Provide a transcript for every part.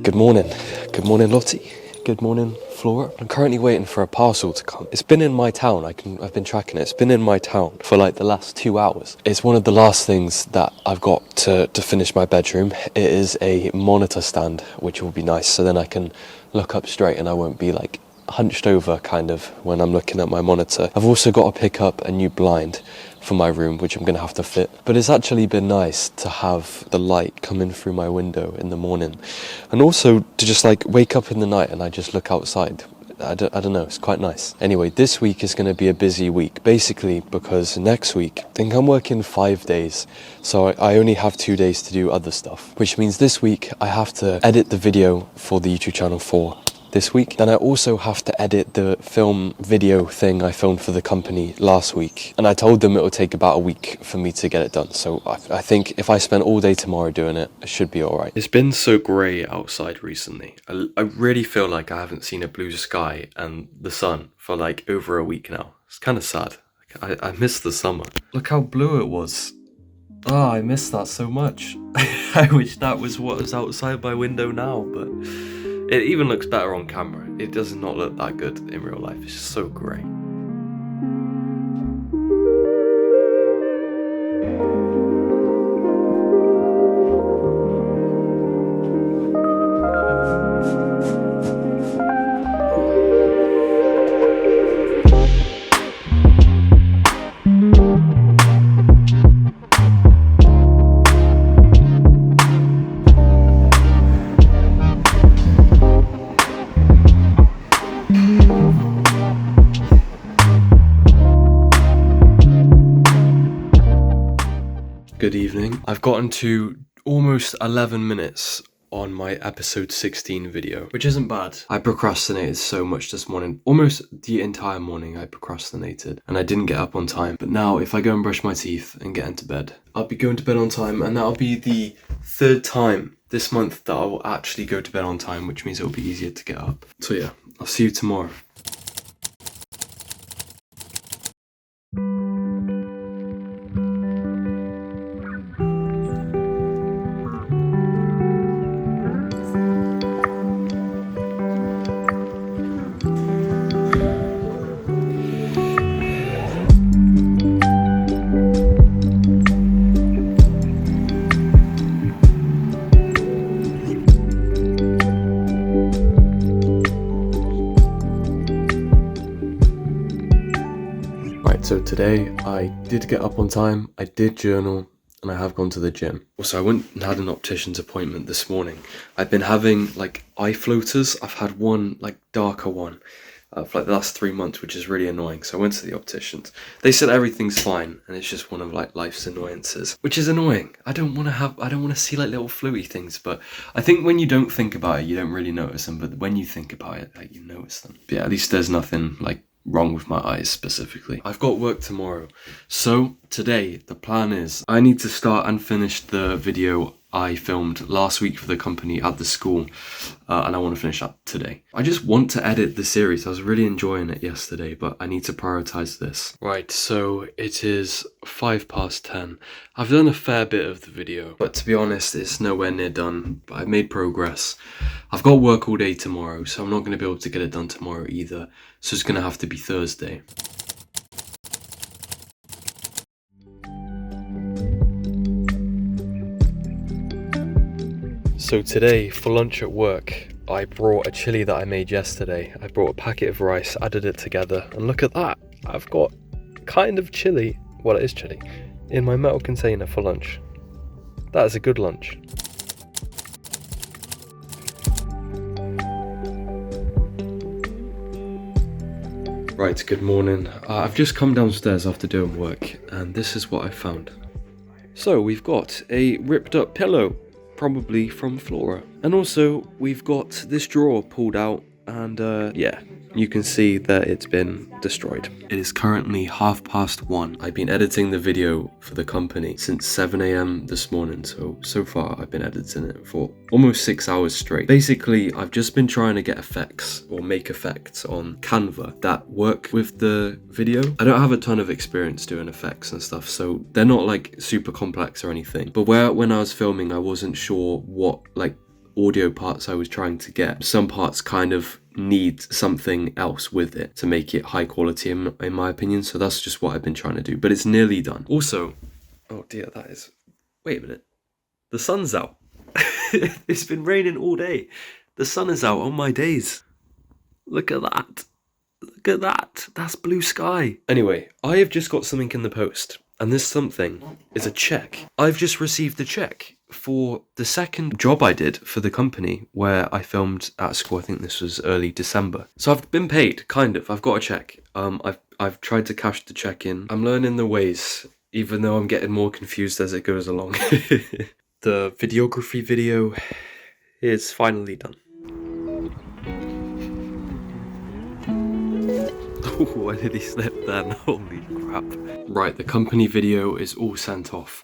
Good morning. Good morning, Lottie. Good morning, Flora. I'm currently waiting for a parcel to come. It's been in my town. I've been tracking it. It's been in my town for like the last 2 hours. It's one of the last things that I've got to finish my bedroom. It is a monitor stand, which will be nice. So then I can look up straight and I won't be like hunched over kind of when I'm looking at my monitor. I've also got to pick up a new blind for my room, which I'm gonna have to fit. But it's actually been nice to have the light come in through my window in the morning, and also to just like wake up in the night and I just look outside. I don't know, it's quite nice. Anyway, this week is going to be a busy week, basically because next week I think I'm working 5 days, so I only have 2 days to do other stuff, which means this week I have to edit the video for the YouTube channel for this week. Then I also have to edit the film video thing I filmed for the company last week, and I told them it would take about a week for me to get it done, so I think if I spend all day tomorrow doing it, it should be alright. It's been so grey outside recently. I really feel like I haven't seen a blue sky and the sun for like over a week now. It's kind of sad. I miss the summer. Look how blue it was. Ah, I miss that so much. I wish that was what was outside my window now, but it even looks better on camera. It does not look that good in real life. It's just so grey. Good evening. I've gotten to almost 11 minutes on my episode 16 video, which isn't bad. I procrastinated so much this morning. Almost the entire morning I procrastinated and I didn't get up on time. But now if I go and brush my teeth and get into bed, I'll be going to bed on time, and that'll be the third time this month that I will actually go to bed on time, which means it'll be easier to get up. So yeah, I'll see you tomorrow. So today I did get up on time, I did journal, and I have gone to the gym. Also, I went and had an optician's appointment this morning. I've been having like eye floaters. I've had one like darker one for like the last 3 months, which is really annoying. So I went to the opticians. They said everything's fine and it's just one of like life's annoyances, which is annoying. I don't want to see like little fluey things, but I think when you don't think about it, you don't really notice them. But when you think about it, like you notice them. But yeah, at least there's nothing like wrong with my eyes specifically. I've got work tomorrow. So today the plan is I need to start and finish the video I filmed last week for the company at the school, and I want to finish that today. I just want to edit the series. I was really enjoying it yesterday, but I need to prioritize this. Right, so it is 10:05. I've done a fair bit of the video, but to be honest, it's nowhere near done, but I've made progress. I've got work all day tomorrow, so I'm not going to be able to get it done tomorrow either, so it's going to have to be Thursday. So today, for lunch at work, I brought a chili that I made yesterday. I brought a packet of rice, added it together, and look at that. I've got kind of chili, well it is chili, in my metal container for lunch. That is a good lunch. Right, good morning. I've just come downstairs after doing work, and this is what I found. So we've got a ripped up pillow, probably from Flora. And also, we've got this drawer pulled out, and yeah, you can see that it's been destroyed. It is currently 1:30. I've been editing the video for the company since 7 a.m. this morning, so far I've been editing it for almost 6 hours straight. Basically, I've just been trying to get effects or make effects on Canva that work with the video. I don't have a ton of experience doing effects and stuff, so they're not like super complex or anything. But when I was filming, I wasn't sure what like audio parts I was trying to get, some parts kind of need something else with it to make it high quality in my opinion. So that's just what I've been trying to do, but it's nearly done. Also, oh dear, wait a minute. The sun's out. It's been raining all day. The sun is out on my days. Look at that. Look at that. That's blue sky. Anyway, I have just got something in the post. And this something is a check. I've just received a check for the second job I did for the company where I filmed at school. I think this was early December. So I've been paid, kind of. I've got a check. I've tried to cash the check in. I'm learning the ways, even though I'm getting more confused as it goes along. The videography video is finally done. Oh, I nearly slipped then. Holy crap. Right, the company video is all sent off.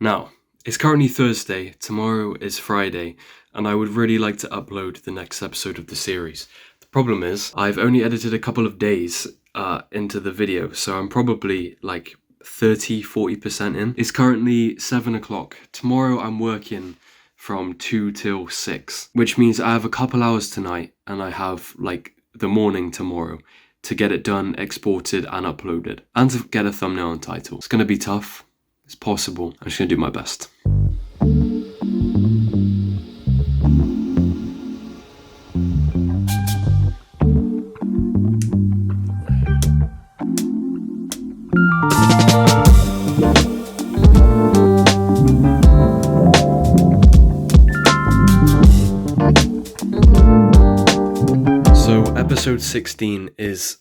Now, it's currently Thursday, tomorrow is Friday, and I would really like to upload the next episode of the series. The problem is, I've only edited a couple of days into the video, so I'm probably like 30-40% in. It's currently 7 o'clock. Tomorrow I'm working from 2 till 6, which means I have a couple hours tonight, and I have like the morning tomorrow to get it done, exported and uploaded, and to get a thumbnail and title. It's gonna be tough, it's possible, I'm just gonna do my best. Episode 16 is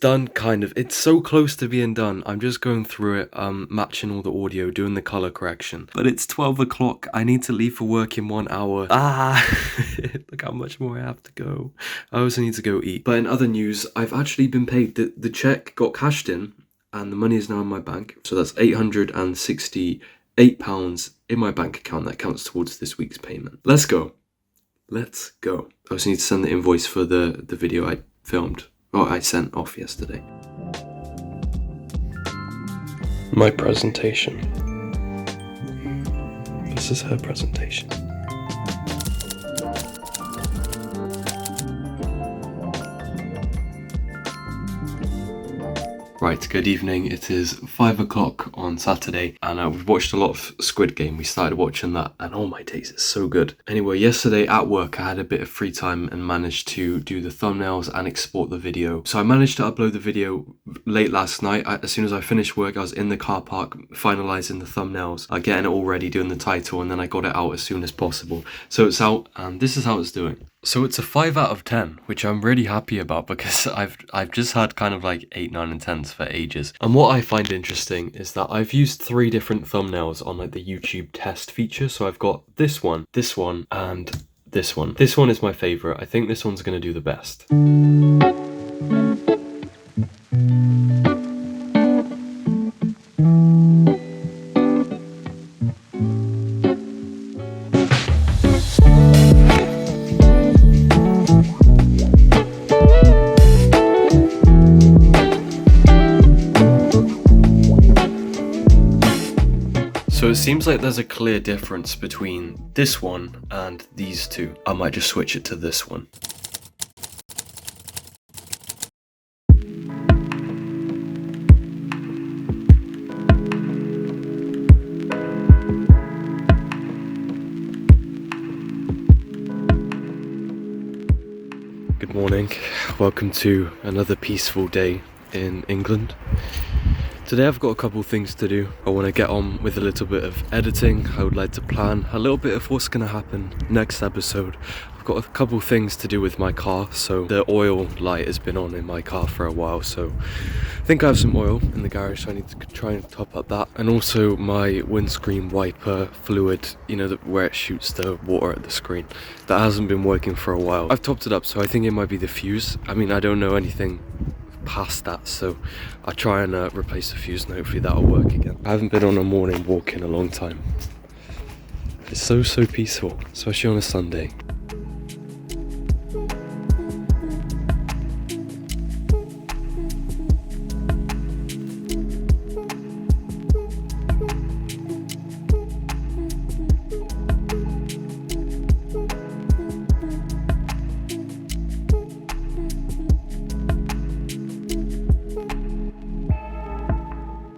done, kind of. It's so close to being done. I'm just going through it, matching all the audio, doing the color correction. But it's 12 o'clock. I need to leave for work in 1 hour. Look how much more I have to go. I also need to go eat. But in other news, I've actually been paid. The check got cashed in and the money is now in my bank. So that's £868 in my bank account. That counts towards this week's payment. Let's go. Let's go. I also need to send the invoice for the video I filmed, or I sent off yesterday. My presentation. This is her presentation. Right, good evening. It is 5 o'clock on Saturday, and we've watched a lot of Squid Game. We started watching that, and oh my days, it's so good. Anyway, yesterday at work, I had a bit of free time and managed to do the thumbnails and export the video. So I managed to upload the video late last night. As soon as I finished work, I was in the car park finalizing the thumbnails, getting it all ready, doing the title, and then I got it out as soon as possible. So it's out, and this is how it's doing. So it's a 5 out of 10, which I'm really happy about because I've just had kind of like 8, 9 and 10s for ages. And what I find interesting is that I've used 3 different thumbnails on like the YouTube test feature. So I've got this one, and this one. This one is my favorite. I think this one's going to do the best. So it seems like there's a clear difference between this one and these two. I might just switch it to this one. Good morning, welcome to another peaceful day in England. Today I've got a couple things to do. I want to get on with a little bit of editing. I would like to plan a little bit of what's going to happen next episode. I've got a couple things to do with my car. So the oil light has been on in my car for a while. So I think I have some oil in the garage, so I need to try and top up that. And also my windscreen wiper fluid, you know, where it shoots the water at the screen. That hasn't been working for a while. I've topped it up, so I think it might be the fuse. I mean, I don't know anything past that, so I'll try and replace the fuse and hopefully that'll work again. I haven't been on a morning walk in a long time. It's so peaceful, especially on a Sunday.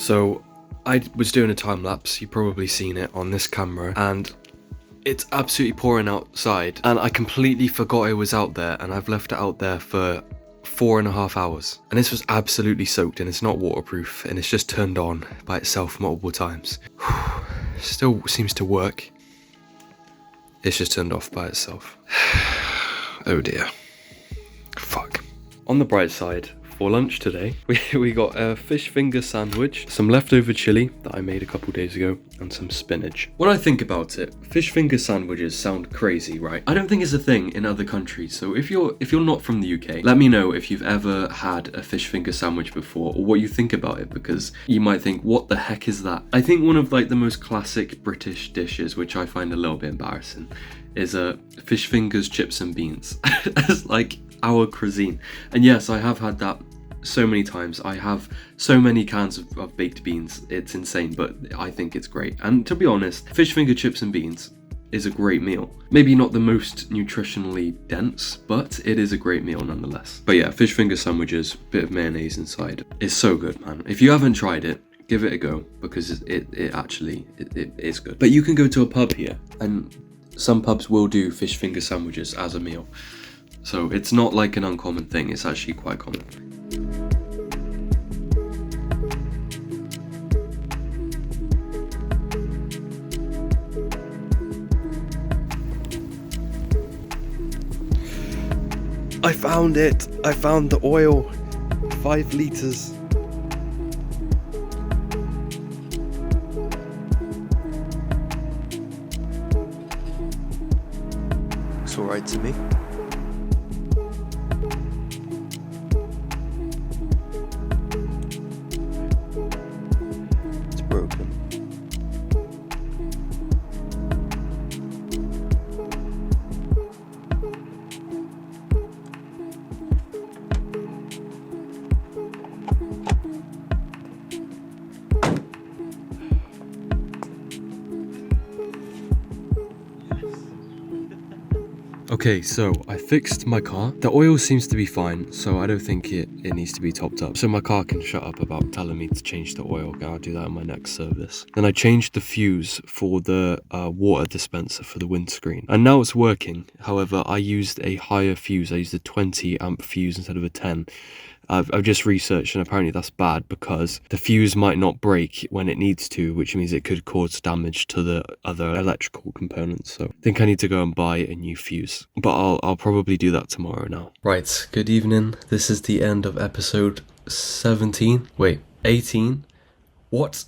So I was doing a time lapse, you've probably seen it on this camera, and it's absolutely pouring outside, and I completely forgot it was out there, and I've left it out there for 4.5 hours, and this was absolutely soaked, and it's not waterproof, and it's just turned on by itself multiple times. Still seems to work. It's just turned off by itself. Oh dear. Fuck. On the bright side, for lunch today, we got a fish finger sandwich, some leftover chili that I made a couple days ago, and some spinach. When I think about it, fish finger sandwiches sound crazy, right? I don't think it's a thing in other countries, so if you're not from the UK, let me know if you've ever had a fish finger sandwich before, or what you think about it, because you might think, what the heck is that? I think one of like the most classic British dishes, which I find a little bit embarrassing, is fish fingers, chips and beans. It's like our cuisine. And yes, I have had that so many times. I have so many cans of baked beans, it's insane, but I think it's great. And to be honest, fish finger chips and beans is a great meal. Maybe not the most nutritionally dense, but it is a great meal nonetheless. But yeah, fish finger sandwiches, bit of mayonnaise inside. It's so good, man. If you haven't tried it, give it a go, because it actually is good. But you can go to a pub here, and some pubs will do fish finger sandwiches as a meal. So it's not like an uncommon thing, it's actually quite common. I found it! I found the oil! 5 litres. Looks alright to me. It's broken. Okay, so I fixed my car. The oil seems to be fine, so I don't think it needs to be topped up. So my car can shut up about telling me to change the oil. I'll do that on my next service. Then I changed the fuse for the water dispenser for the windscreen, and now it's working. However, I used a higher fuse. I used a 20 amp fuse instead of a 10. I've just researched, and apparently that's bad because the fuse might not break when it needs to, which means it could cause damage to the other electrical components. So I think I need to go and buy a new fuse, but I'll probably do that tomorrow now. Right, good evening. This is the end of episode 17. Wait, 18? What?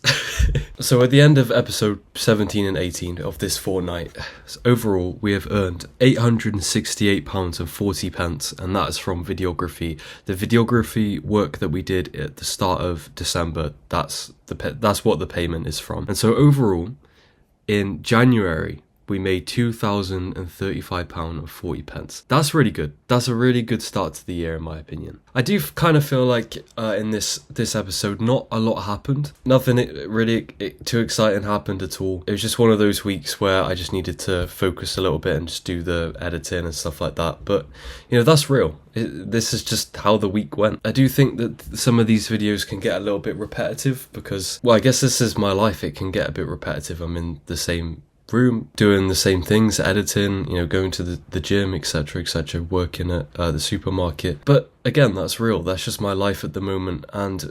So at the end of episode 17 and 18 of this fortnight, overall we have earned £868.40, and that is from videography. The videography work that we did at the start of December, that's what the payment is from. And so overall, in January, we made £2,035.40. That's really good. That's a really good start to the year, in my opinion. I do kind of feel like in this episode, not a lot happened. Nothing really too exciting happened at all. It was just one of those weeks where I just needed to focus a little bit and just do the editing and stuff like that. But, you know, that's real. This is just how the week went. I do think that some of these videos can get a little bit repetitive because, well, I guess this is my life. It can get a bit repetitive. I'm in the same room doing the same things, editing, you know, going to the gym, etc, working at the supermarket. But again, that's real. That's just my life at the moment. And,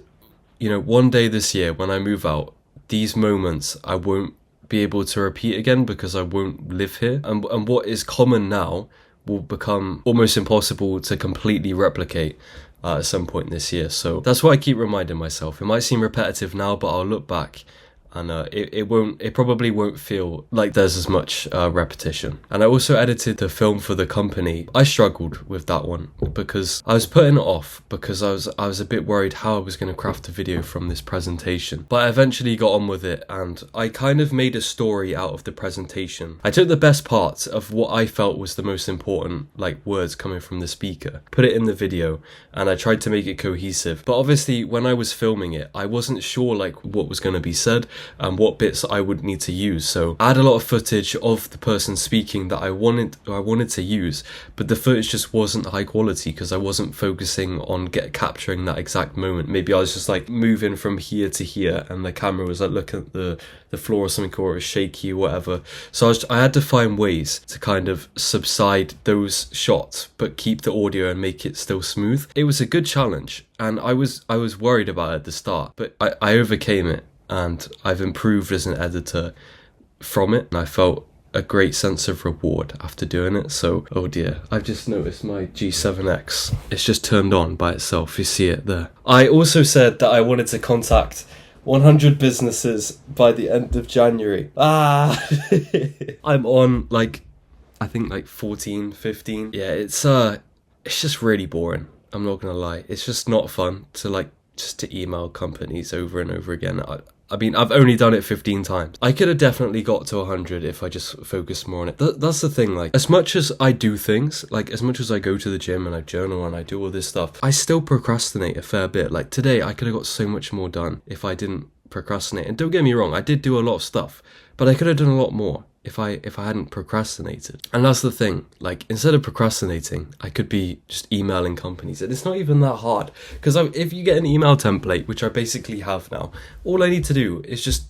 you know, one day this year when I move out, these moments I won't be able to repeat again because I won't live here, and what is common now will become almost impossible to completely replicate at some point this year. So that's why I keep reminding myself. It might seem repetitive now, but I'll look back and it probably won't feel like there's as much repetition. And I also edited the film for the company. I struggled with that one because I was putting it off because I was a bit worried how I was going to craft a video from this presentation. But I eventually got on with it, and I kind of made a story out of the presentation. I took the best parts of what I felt was the most important, like words coming from the speaker, put it in the video, and I tried to make it cohesive. But obviously when I was filming it, I wasn't sure like what was going to be said. and what bits I would need to use. So I had a lot of footage of the person speaking that I wanted to use, but the footage just wasn't high quality because I wasn't focusing on capturing that exact moment. Maybe I was just like moving from here to here and the camera was like looking at the floor or something, or it was shaky or whatever. So I had to find ways to kind of subside those shots but keep the audio and make it still smooth. It was a good challenge, and I was worried about it at the start, but I overcame it, and I've improved as an editor from it, and I felt a great sense of reward after doing it. So, oh dear, I've just noticed my G7X, it's just turned on by itself. You see it there. I also said that I wanted to contact 100 businesses by the end of January. I'm on I think 14, 15. Yeah, it's just really boring. I'm not gonna lie. It's just not fun to just to email companies over and over again. I mean, I've only done it 15 times. I could have definitely got to 100 if I just focused more on it. That's the thing, as much as I do things, as much as I go to the gym and I journal and I do all this stuff, I still procrastinate a fair bit. Today, I could have got so much more done if I didn't procrastinate. And don't get me wrong, I did do a lot of stuff, but I could have done a lot more if I hadn't procrastinated. And that's the thing, instead of procrastinating, I could be just emailing companies, and it's not even that hard, because if you get an email template, which I basically have now, all I need to do is just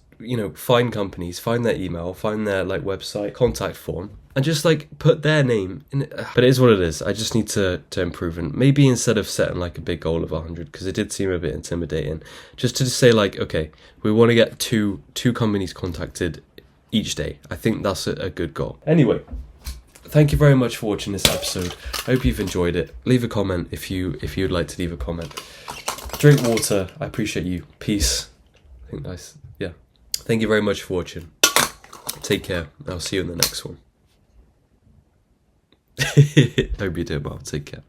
find companies, find their email, find their website, contact form, and just put their name in it. But it is what it is. I just need to improve, and maybe instead of setting a big goal of 100, because it did seem a bit intimidating, just to say okay, we want to get two companies contacted each day. I think that's a good goal. Anyway, thank you very much for watching this episode. I hope you've enjoyed it. Leave a comment if you'd like to leave a comment. Drink water. I appreciate you. Peace. I think nice. Yeah. Thank you very much for watching. Take care. I'll see you in the next one. Hope you're doing well. Take care.